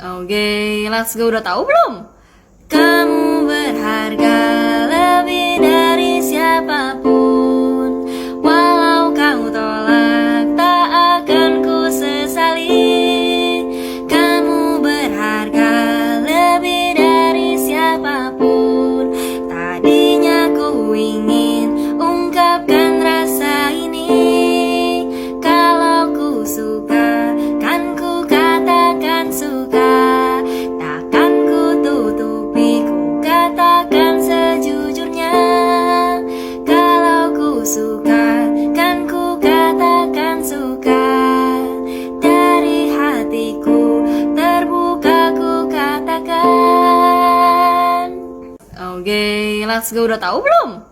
Oke, let's go. Udah tahu belum? Kamu berharga lebih dari siapapun. Walau kau tolak, tak akan ku sesali. Kamu berharga lebih dari siapapun. Tadinya ku ingin ungkapkan rasa ini. Kalau ku suka, kan ku katakan suka. Takkan ku tutupi, ku katakan sejujurnya. Kalau ku suka, kan ku katakan suka. Dari hatiku terbuka ku katakan. Oke, let's go. Udah tahu belum?